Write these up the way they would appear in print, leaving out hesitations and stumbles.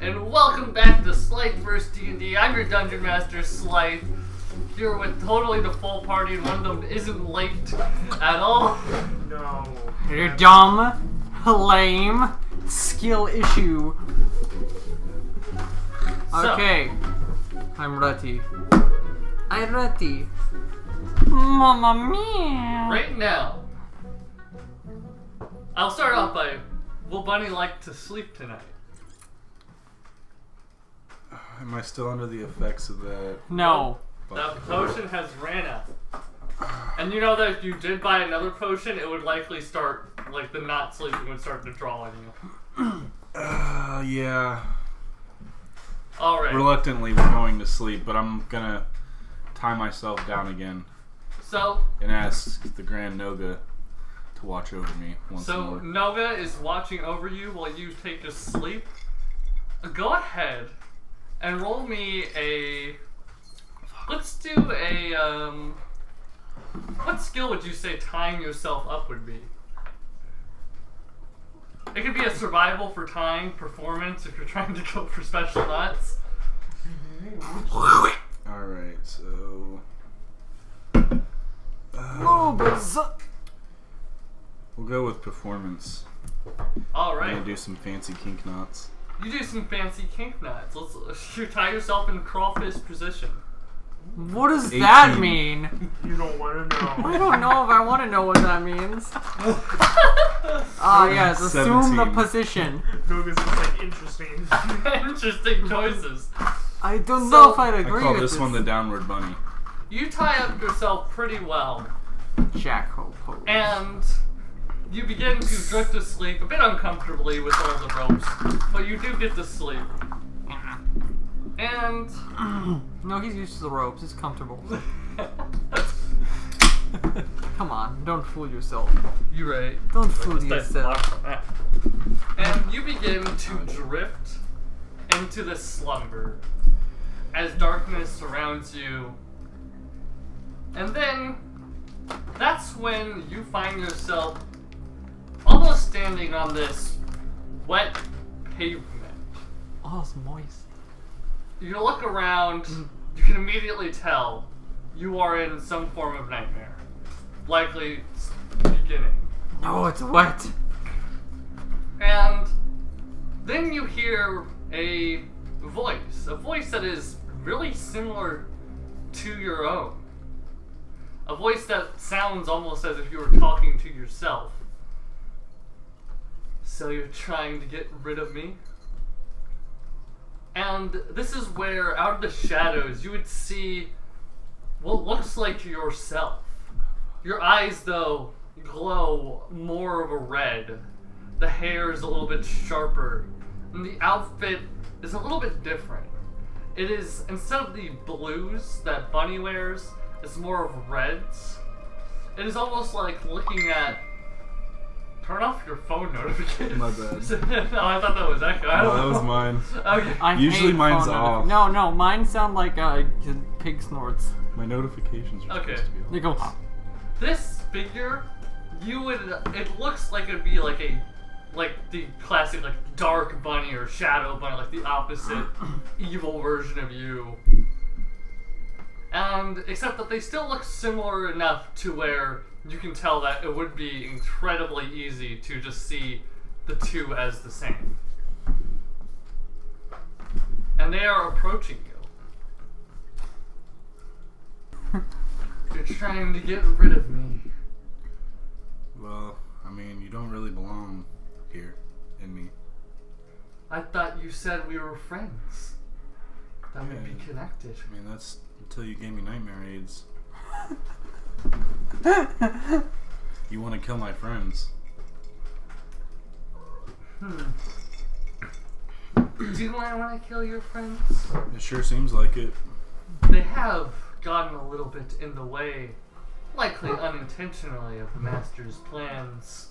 and welcome back to Slythverse D&D. I'm your Dungeon Master, Slyth. Here with totally the full party, and one of them isn't late at all. No. You're dumb, lame, skill issue. Okay, I'm ready. I'm ready. Mamma mia! Right now, I'll start off by, will Bunny like to sleep tonight? Am I still under the effects of that? No. The potion has ran out. And you know that if you did buy another potion, it would likely start, like, the not sleeping would start to draw on you. Yeah. Alright. Reluctantly, we're going to sleep, but I'm gonna tie myself down again So, and ask the Grand Noga to watch over me once more. Noga is watching over you while you take a sleep. Go ahead and roll me a... Let's do a, what skill would you say tying yourself up would be? It could be a survival for tying, performance if you're trying to go for special nuts. Alright, so... we'll go with performance. Alright. I'm gonna do some fancy kink knots. You do some fancy kink nuts. You tie yourself in crawfish position. What does 18. that mean? You don't want to know. I don't know if I want to know what that means. Ah, yes, assume the 17. position. Noga's just like interesting. Interesting choices. I don't So- know if I'd I agree call with this one the downward bunny. You tie up yourself pretty well, Jackal pose. and you begin to drift to sleep, a bit uncomfortably with all the ropes, but you do get to sleep. And... No, he's used to the ropes. It's comfortable. Come on, don't fool yourself. You're right. Don't fool yourself. And you begin to drift into the slumber as darkness surrounds you. And then that's when you find yourself almost standing on this wet pavement. Oh, it's moist. You look around, you can immediately tell you are in some form of nightmare. Likely beginning. Oh, it's wet. And then you hear a voice that is really similar to your own. A voice that sounds almost as if you were talking to yourself. So you're trying to get rid of me? And this is where, out of the shadows, you would see what looks like yourself. Your eyes, though, glow more of a red. The hair is a little bit sharper. And the outfit is a little bit different. It is, instead of the blues that Bunny wears, it's more of reds. It is almost like looking at... Turn off your phone notifications. My bad. No, I thought that was Echo. No, that was mine. Okay. I Usually hate mine's phone off. No, mine sound like pig snorts. My notifications are Okay. supposed to be on. They go. This figure, it looks like it'd be like the classic, like, dark bunny or shadow bunny, like the opposite evil version of you. And, except that they still look similar enough to where you can tell that it would be incredibly easy to just see the two as the same. And they are approaching you. You're trying to get rid of me. Well, I mean, you don't really belong here in me. I thought you said we were friends. That we'd be Yeah. connected. I mean, that's until you gave me nightmare aids. You want to kill my friends. Do I want to kill your friends? It sure seems like it. They have gotten a little bit in the way, likely unintentionally, of the Master's plans.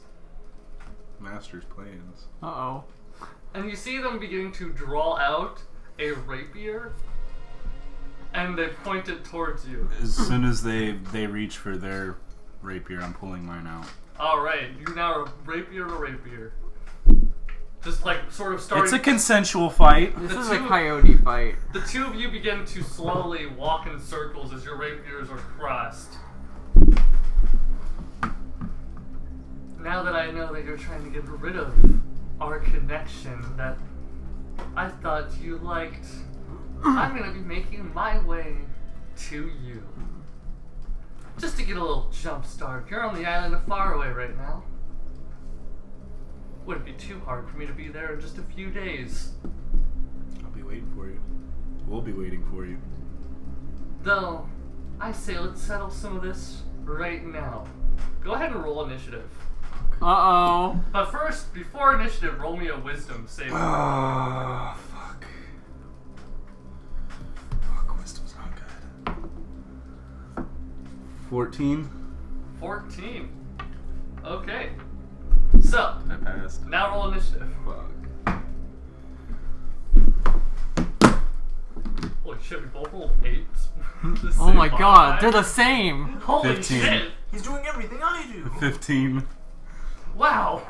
Master's plans. Uh-oh. And you see them beginning to draw out a rapier, and they point it towards you. As soon as they reach for their rapier, I'm pulling mine out. Alright, you now are rapier to rapier. just like sort of starting. It's a consensual fight. This The is a two- coyote fight. The two of you begin to slowly walk in circles as your rapiers are crossed. Now that I know that you're trying to get rid of our connection that I thought you liked, I'm gonna be making my way to you. Just to get a little jump start. You're on the island of Faraway right now. Wouldn't be too hard for me to be there in just a few days. I'll be waiting for you. We'll be waiting for you. Though, I say let's settle some of this right now. Go ahead and roll initiative. Uh-oh. But first, before initiative, roll me a wisdom saving throw. Ah, fuck. Fuck, wisdom's not good. 14. 14. Okay. So, I passed. now roll initiative. Fuck. Holy shit, we both rolled 8. Oh my god, they're the same. Holy 15. shit! He's doing everything I do. 15. Wow.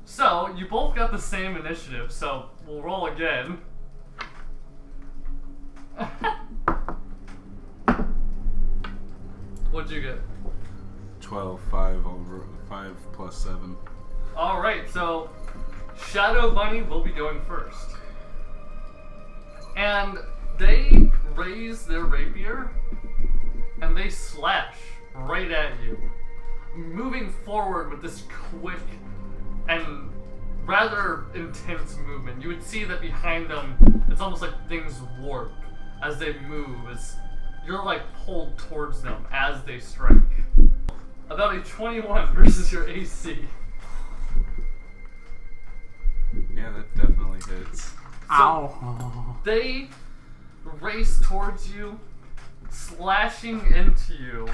So you both got the same initiative, so we'll roll again. What'd you get? 12, 5 over 5 plus 7. Alright, so Shadow Bunny will be going first. And they raise their rapier and they slash right at you, moving forward with this quick and rather intense movement. You would see that behind them, it's almost like things warp as they move, as you're like pulled towards them as they strike. About a 21 versus your AC. Yeah, that definitely hits. Ow. They race towards you, slashing into you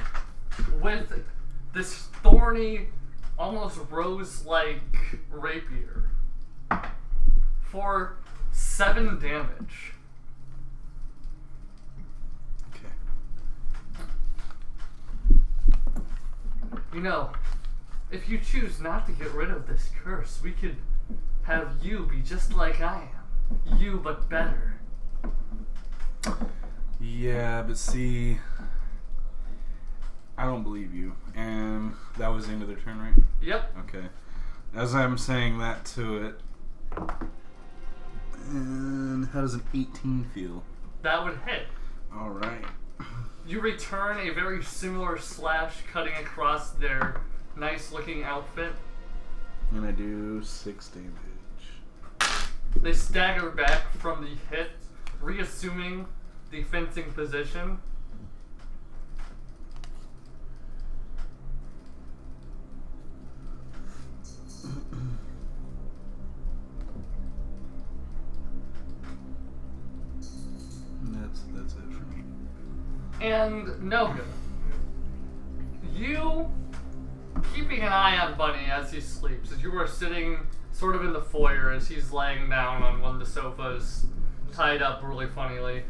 with this thorny, almost rose-like rapier for 7 damage. Okay. You know, if you choose not to get rid of this curse, we could have you be just like I am. You, but better. Yeah, but see, I don't believe you. And that was the end of their turn, right? Yep. Okay. As I'm saying that to it, and how does an 18 feel? That would hit. Alright. You return a very similar slash cutting across their nice-looking outfit. And I do 6 damage. They stagger back from the hit, reassuming the fencing position. That's it for me. And Noga, you keeping an eye on Bunny as he sleeps, as you are sitting sort of in the foyer as he's laying down on one of the sofas, tied up really funnily.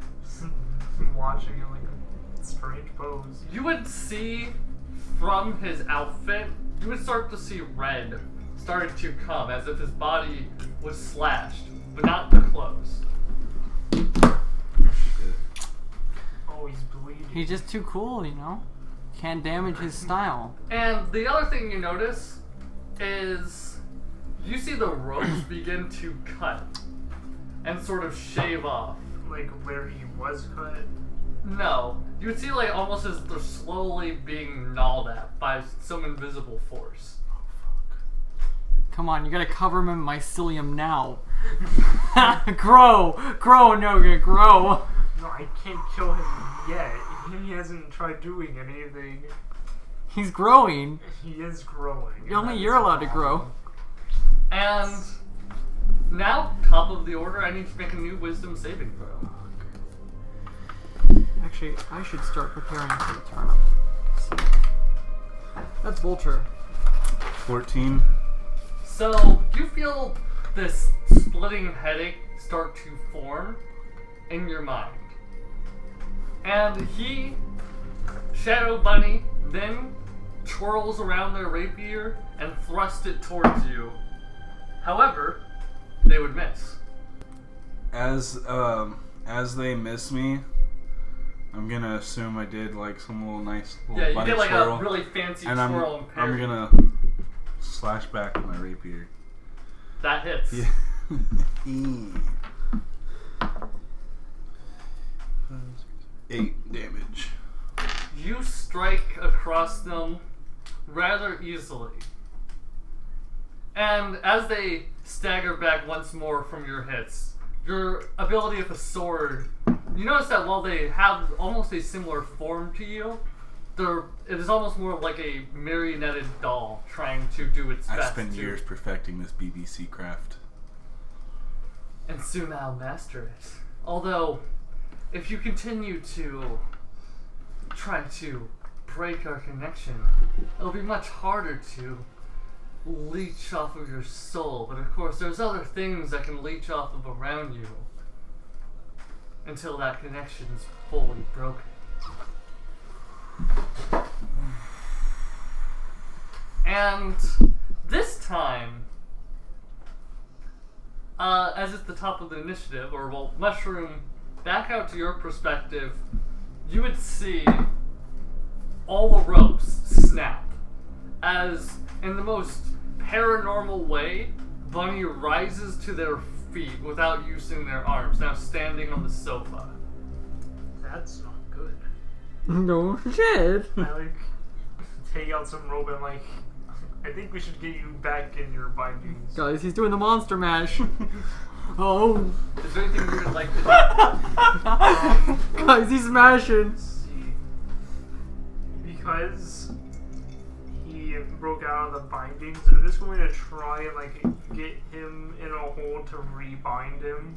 Watching him like a strange pose. You would see from his outfit, you would start to see red starting to come as if his body was slashed, but not the clothes. Oh, he's bleeding. He's just too cool, you know? Can't damage his style. And the other thing you notice is you see the ropes begin to cut and sort of shave off. Like where he was cut. No, you would see like almost as they're slowly being gnawed at by some invisible force. Come on, you gotta cover him in mycelium now. Grow! Grow, Noga, grow! No, I can't kill him yet. He hasn't tried doing anything. He's growing. He is growing. Only you're allowed to grow. And now, top of the order, I need to make a new wisdom saving throw. Actually, I should start preparing for the turnip. That's Vulture. 14. So, you feel this splitting headache start to form in your mind. And he, Shadow Bunny, then twirls around their rapier and thrusts it towards you However, they would miss. As they miss me, I'm gonna assume I did like some little nice little Yeah, you bunny did like swirl, a really fancy and swirl and I'm parry. gonna slash back with my rapier. That hits. Yeah. 8 damage. You strike across them rather easily. And as they stagger back once more from your hits, your ability with a sword, you notice that while they have almost a similar form to you, it is almost more like a marionetted doll trying to do its best. I spent years perfecting this BBC craft. And soon I'll master it. Although, if you continue to try to break our connection, it'll be much harder to leech off of your soul. But of course, there's other things that can leech off of around you until that connection is fully broken. And this time, as it's the top of the initiative, or well, Mushroom, back out to your perspective, you would see all the ropes snap. As, in the most paranormal way, Bunny rises to their feet without using their arms, now standing on the sofa. That's not good. No shit. I like take out some rope and like, I think we should get you back in your bindings. Guys, he's doing the monster mash. Oh. Is there anything you would like to do? Guys, he's smashing. Let's see. Because he broke out of the bindings, I'm just going to try and like get him in a hole to rebind him.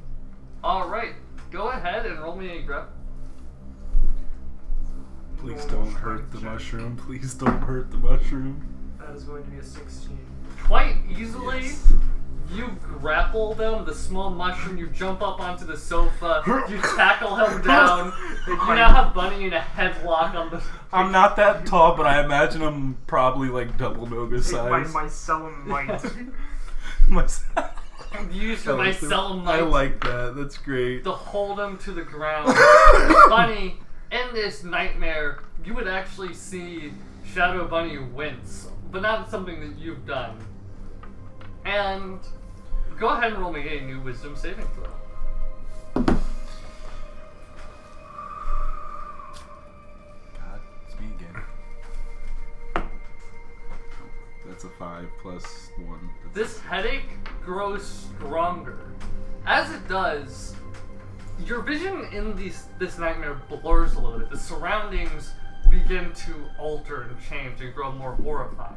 Alright, go ahead and roll me a grab. Please Normal don't hurt strength the check. mushroom. Please don't hurt the mushroom. That is going to be a 16. Quite easily, Yes. you grapple them, the small mushroom, you jump up onto the sofa, you tackle him down, you now have Bunny in a headlock on the... I'm not that tall, but I imagine I'm probably like double Noga Take my size. mycelium might. You use your mycelium I might like that. That's great. to hold him to the ground. Bunny, in this nightmare, you would actually see Shadow Bunny wince, but not something that you've done. And go ahead and roll me a new wisdom saving throw. God, it's me again. That's a 5 plus 1. This headache grows stronger. As it does, your vision in this nightmare blurs a little bit. The surroundings begin to alter and change and grow more horrifying.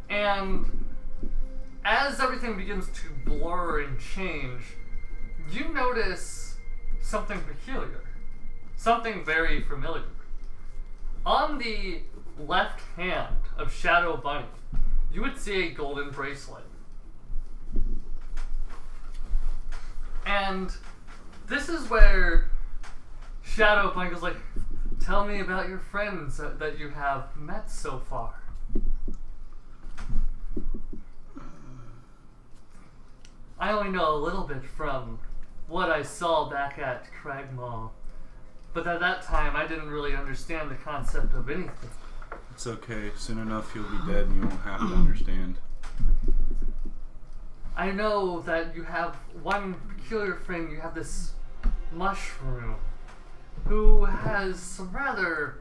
And as everything begins to blur and change, you notice something peculiar. Something very familiar. On the left hand of Shadow Bunny, you would see a golden bracelet. And this is where Shadow Bunny goes like, tell me about your friends that you have met so far. I only know a little bit from what I saw back at Cragmaw. But at that time, I didn't really understand the concept of anything. It's okay. Soon enough, you'll be dead and you won't have to understand. I know that you have one peculiar friend. You have this mushroom who has some rather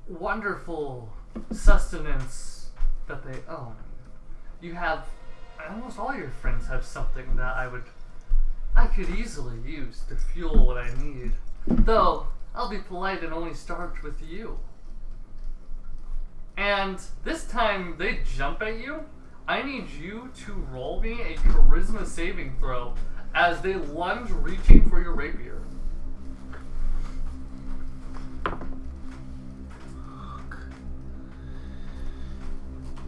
wonderful sustenance that they own. You have, almost all your friends have something that I could easily use to fuel what I need. Though, I'll be polite and only start with you. And this time they jump at you. I need you to roll me a charisma saving throw as they lunge reaching for your rapier.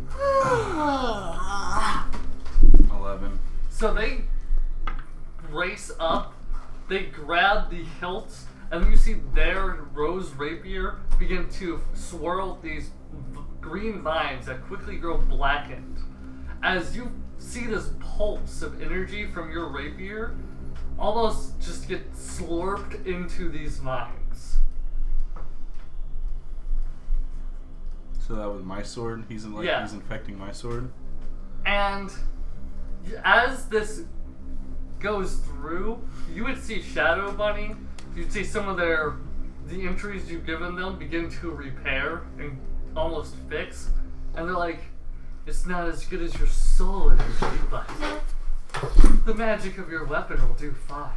Fuck. 11. So they race up, they grab the hilt, and then you see their rose rapier begin to swirl these green vines that quickly grow blackened. As you see this pulse of energy from your rapier almost just get slurped into these mines. So that was my sword. He's Yeah. he's infecting my sword. And as this goes through, you would see Shadow Bunny. You'd see some of the entries you've given them begin to repair and almost fix. And they're like, it's not as good as your soul energy, but the magic of your weapon will do fine.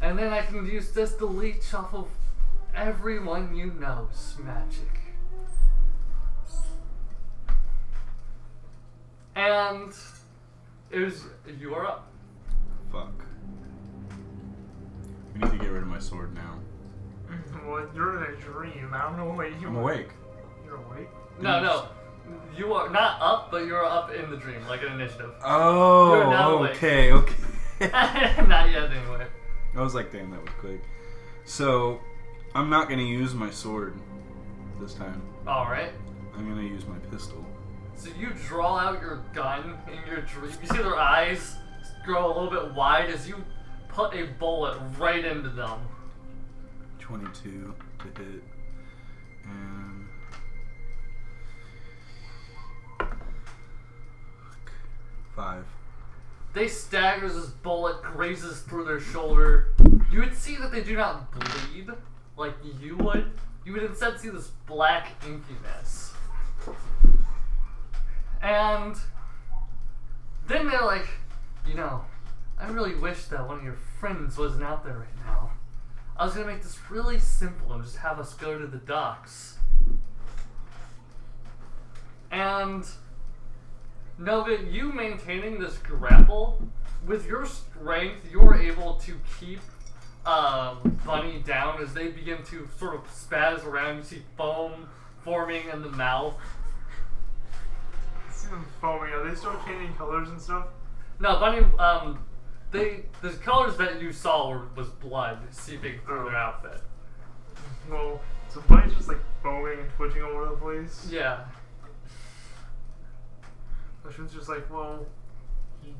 And then I can use this to leech off of everyone you know's magic. And you are up. Fuck. We need to get rid of my sword now. Well, you're in a dream. I don't know what you. I'm awake. You're awake. No. You are not up, but you're up in the dream, like an initiative. Oh, You're now awake. okay. Not yet, anyway. I was like, damn, that was quick. So, I'm not gonna use my sword this time. Alright. I'm gonna use my pistol. So you draw out your gun in your dream. You see their eyes grow a little bit wide as you put a bullet right into them. 22 to hit. And... 5. They stagger as this bullet grazes through their shoulder. You would see that they do not bleed like you would. You would instead see this black inkiness. And then they're like, I really wish that one of your friends wasn't out there right now. I was going to make this really simple and just have us go to the docks. And Noga, you maintaining this grapple, with your strength, you're able to keep Bunny down as they begin to sort of spaz around. You see foam forming in the mouth. I see them foaming. Are they still changing colors and stuff? No, Bunny, the colors that you saw was blood seeping through their outfit. Well, so Bunny's just like foaming and twitching all over the place. Yeah. Ocean's just like, well, he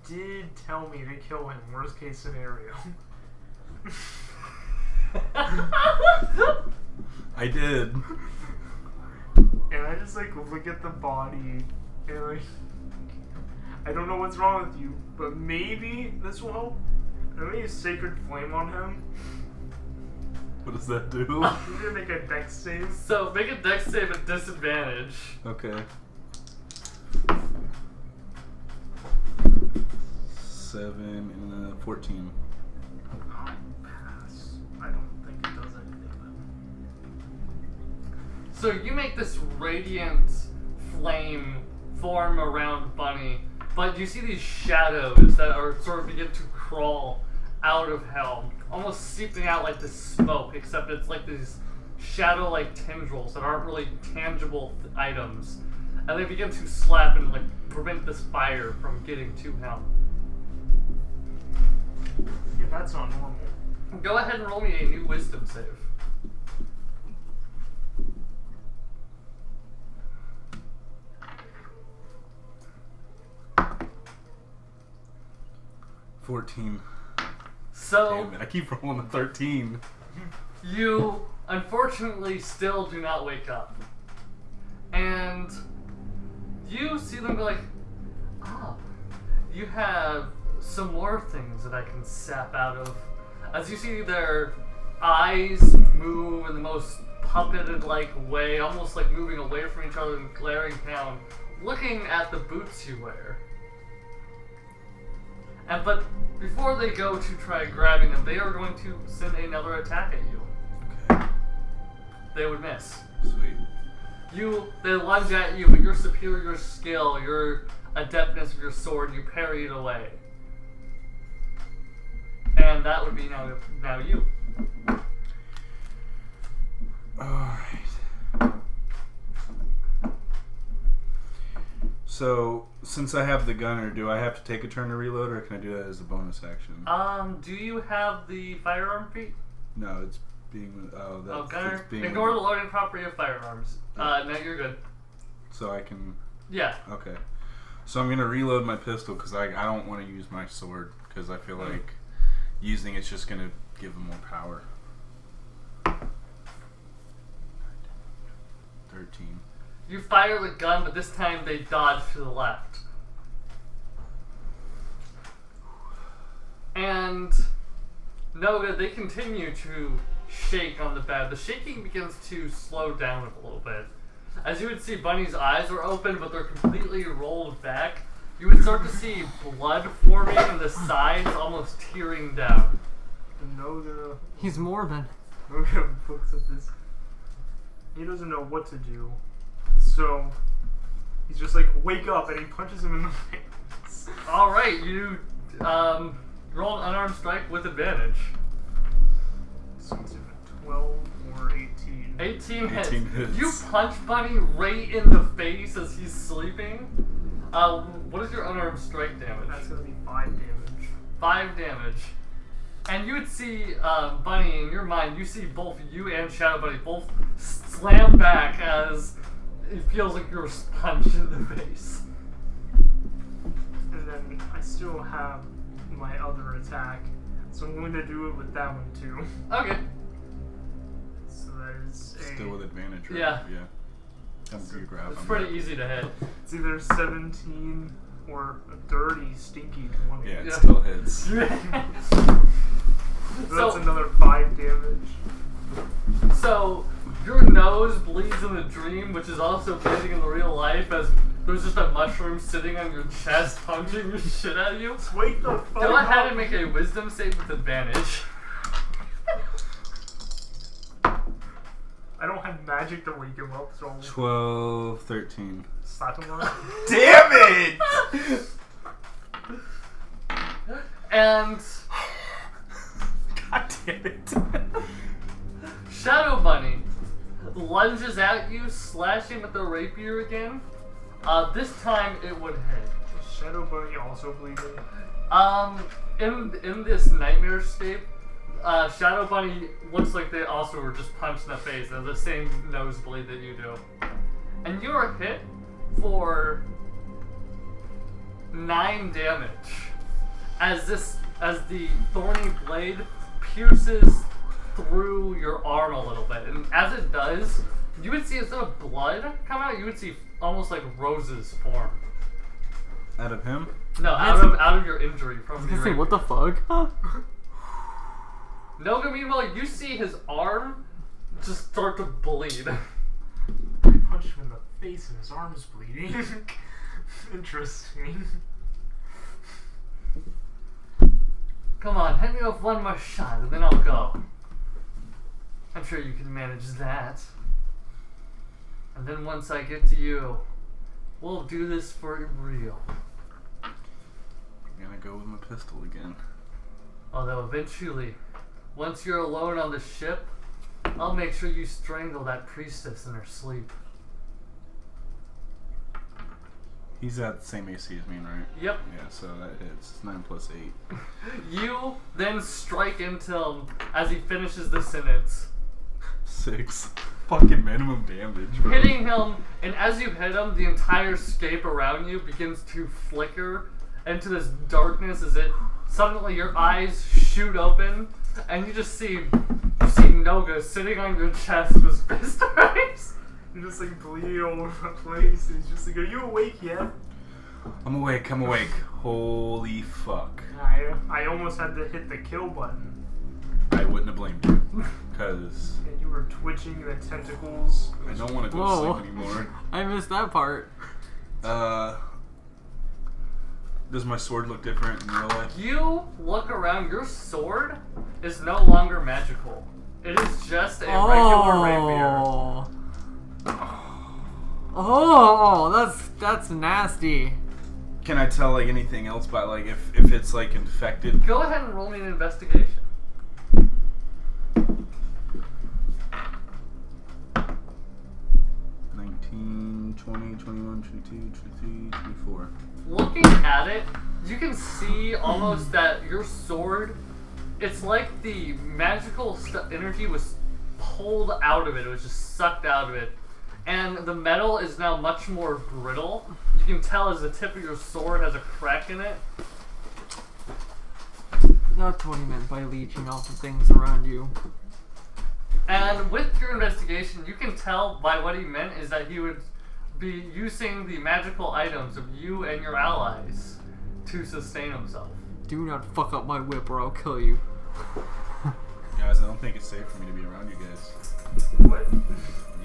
did tell me to kill him. Worst case scenario. I did. And I just like look at the body and like, I don't know what's wrong with you, but maybe this will help. I'm gonna use Sacred Flame on him. What does that do? He's gonna make a dex save. So make a dex save at disadvantage. Okay. 7 and 14. Pass. I don't think it does anything then. So you make this radiant flame form around Bunny, but you see these shadows that are sort of begin to crawl out of hell, almost seeping out like this smoke, except it's like these shadow-like tendrils that aren't really tangible items, and they begin to slap and like prevent this fire from getting to him. Yeah, that's not normal. Go ahead and roll me a new wisdom save. So Damn it, I keep rolling a 13. you unfortunately still do not wake up. And you see them go like, you have some more things that I can sap out of. As you see their eyes move in the most puppeted-like way, almost like moving away from each other and glaring down, looking at the boots you wear. But before they go to try grabbing them, they are going to send another attack at you. Okay. They would miss. Sweet. They lunge at you, but your superior skill, your adeptness of your sword, you parry it away. And that would be now you. Alright. So, since I have the gunner, do I have to take a turn to reload, or can I do that as a bonus action? Do you have the firearm feat? No, it's being... Oh, that's gunner. it's being... Ignore the loading property of firearms. No, you're good. So I can... Yeah. Okay. So I'm gonna reload my pistol because I don't want to use my sword because I feel like using it's just gonna give them more power. 13. You fire the gun, but this time they dodge to the left. And Noga, they continue to shake on the bed. The shaking begins to slow down a little bit. As you would see, Bunny's eyes are open, but they're completely rolled back. You would start to see blood forming in the sides, almost tearing down. Noga He's morbid. looks at this. He doesn't know what to do. So he's just like, wake up, and he punches him in the face. Alright, you roll an unarmed strike with advantage. So it's either 12 or 18. 18 hits. 18 hits. You punch Bunny right in the face as he's sleeping. What is your unarmed strike damage? That's gonna be 5 damage. 5 damage. And you would see, Bunny, in your mind, you see both you and Shadow Bunny both slam back as it feels like you're punched in the face. And then I still have my other attack, so I'm going to do it with that one too. Okay. So that is Still with advantage, right? Yeah. Come for your grab. It's pretty easy to hit. it's either 17 or a dirty, stinky 20. Yeah, it Yeah. still hits. So So- that's another 5 damage. So, your nose bleeds in the dream, which is also bleeding in the real life, as there's just a mushroom sitting on your chest punching the shit out of you. Wake the fuck Go up! ahead and make a wisdom save with advantage. I don't have magic to wake him up, so 12, 13. slap him on it. Damn it! And God damn it. Shadow Bunny lunges at you, slashing with the rapier again. This time it would hit. Is Shadow Bunny also bleeding? In this nightmare state, Shadow Bunny looks like they also were just punched in the face. They have the same nosebleed that you do. And you are hit for 9 damage. As the thorny blade pierces through your arm a little bit. And as it does, you would see instead of blood come out, you would see almost like roses form. Out of him? No, out of your injury from I was the gonna say, rapier. what the fuck? Noga, meanwhile, you see his arm just start to bleed. I punched him in the face and his arm is bleeding. Interesting. Come on, hit me with one more shot and then I'll go. I'm sure you can manage that. And then once I get to you, we'll do this for real. I'm gonna go with my pistol again. Although eventually, once you're alone on the ship, I'll make sure you strangle that priestess in her sleep. He's at the same AC as me, right? Yep. Yeah, so that hits. It's 9 plus 8. You then strike into him as he finishes the sentence. 6. Fucking minimum damage, bro. Hitting him, and as you hit him, the entire scape around you begins to flicker into this darkness as it suddenly your eyes shoot open, and you see Noga sitting on your chest with his fist raised. You're just like bleeding all over the place. And he's just like, are you awake yet? I'm awake. Holy fuck. I almost had to hit the kill button. I wouldn't have blamed you. Because And you were twitching the tentacles. I don't want to go Whoa. to sleep anymore. I missed that part. Does my sword look different in real life? You look around, your sword is no longer magical. It is just a regular rapier. Oh, that's nasty. Can I tell like anything else by like if it's like infected? Go ahead and roll me an investigation. 19, 20, 21, 22, 23, 24. Looking at it, you can see almost that your sword, it's like the magical energy was pulled out of it. It was just sucked out of it. and the metal is now much more brittle. You can tell as the tip of your sword has a crack in it. That's what he meant by leeching off the things around you. And with your investigation, you can tell by what he meant is that he would be using the magical items of you and your allies to sustain himself. Do not fuck up my whip or I'll kill you. Guys, I don't think it's safe for me to be around you guys. What?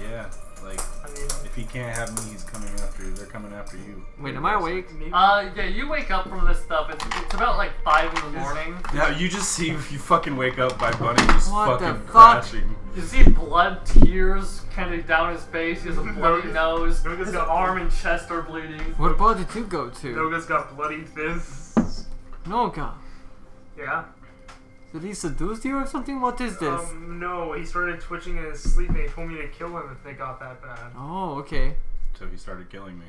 Yeah, like, I mean, if he can't have me, he's coming after you. They're coming after you. Wait, am I awake? maybe. Yeah, you wake up from this stuff. It's about like 5 in the morning. Yeah, you just see if you fucking wake up by Bunny just What the fucking fuck? crashing. You see blood, tears kind of down his face. He has a bloody nose. Noga's His got- arm and chest are bleeding. What bar did you go to? Noga's got bloody fists. Noga. Yeah. Did he seduce you or something? What is this? No, he started twitching in his sleep and he told me to kill him if they got that bad. Oh, okay. So he started killing me.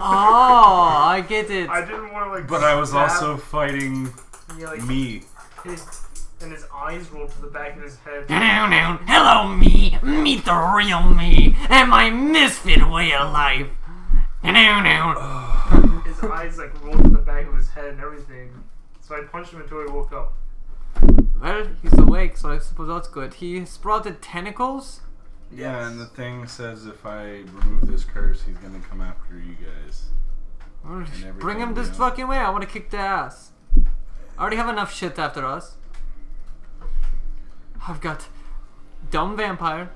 Oh, I get it. I didn't want to like. But I was stab- also fighting Yeah, like, me. and his eyes rolled to the back of his head. Hello, me. Meet the real me and my misfit way of life. His eyes like rolled to the back of his head and everything. So I punched him until he woke up. Well, he's awake, so I suppose that's good. He sprouted tentacles? Yeah, and the thing says if I remove this curse, he's gonna come after you guys. Well, everything, bring him this yeah. fucking way. I want to kick the ass. I already have enough shit after us. I've got dumb vampire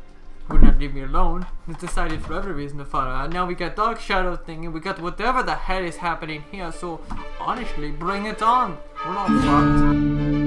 who would not leave me alone. He's decided for every reason to follow. And now we got dark shadow thing, and we got whatever the hell is happening here. So honestly, bring it on. We're all fucked.